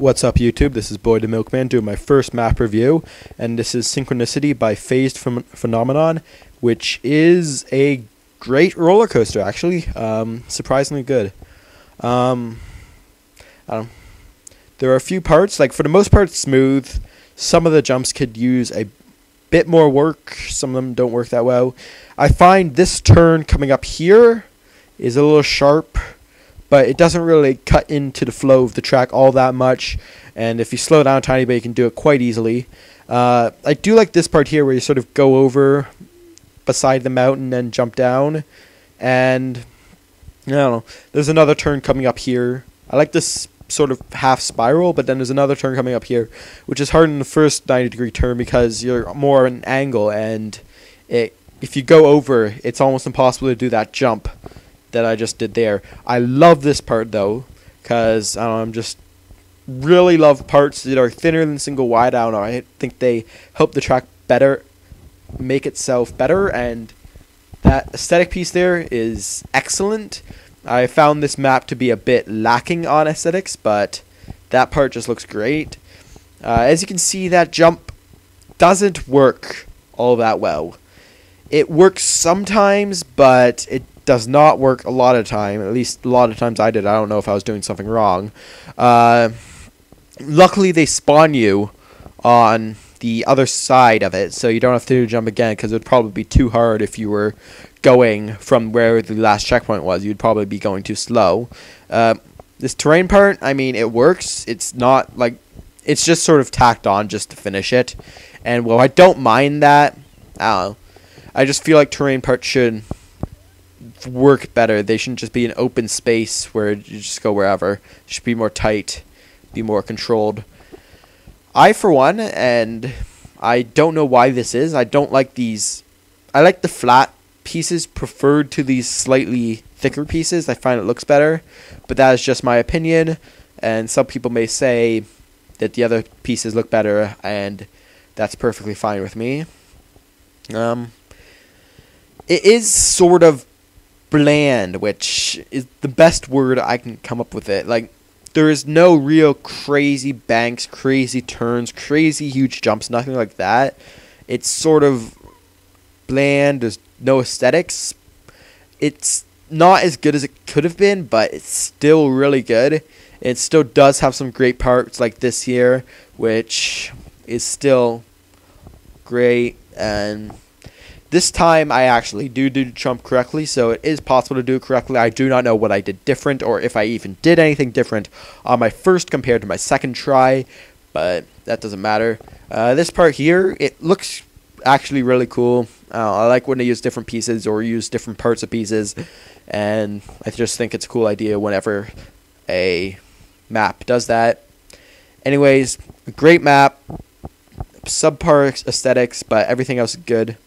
What's up, YouTube? This is Boy the Milkman doing my first map review, and this is Synchronicity by PhazdPhenomenon, which is a great roller coaster, actually. Surprisingly good. There are a few parts, like for the most part, smooth. Some of the jumps could use a bit more work. Some of them don't work that well. I find this turn coming up here is a little sharp, but it doesn't really cut into the flow of the track all that much, and if you slow down a tiny bit, you can do it quite easily. I do like this part here where you sort of go over beside the mountain and jump down, and I don't know, there's another turn coming up here. I like this sort of half spiral, but then there's another turn coming up here, which is harder than the first 90-degree turn because you're more at an angle, and if you go over, it's almost impossible to do that jump that I just did there. I love this part though, because I'm just really love parts that are thinner than single wide. I don't know, I think they help the track better, make itself better, and that aesthetic piece there is excellent. I found this map to be a bit lacking on aesthetics, but that part just looks great. As you can see, that jump doesn't work all that well. It works sometimes, but it does not work a lot of the time. At least a lot of times I did. I don't know if I was doing something wrong. Luckily, they spawn you on the other side of it, so you don't have to jump again, because it would probably be too hard if you were going from where the last checkpoint was. You'd probably be going too slow. This terrain part, I mean, it works. It's not like, it's just sort of tacked on just to finish it. And well, I don't mind that. I don't know. I just feel like terrain parts should work better. They shouldn't just be an open space where you just go wherever. It should be more tight, be more controlled. I, for one, and I don't know why this is, I don't like these. I like the flat pieces preferred to these slightly thicker pieces. I find it looks better, but that is just my opinion, and some people may say that the other pieces look better, and that's perfectly fine with me. It is sort of bland, which is the best word I can come up with it. Like, there is no real crazy banks, crazy turns, crazy huge jumps, nothing like that. It's sort of bland. There's no aesthetics. It's not as good as it could have been, but it's still really good. It still does have some great parts like this here, which is still great. And this time I actually do the jump correctly, so it is possible to do it correctly. I do not know what I did different, or if I even did anything different on my first compared to my second try, but that doesn't matter. This part here, it looks actually really cool. I like when they use different pieces or use different parts of pieces, and I just think it's a cool idea whenever a map does that. Anyways, a great map, subpar aesthetics, but everything else is good.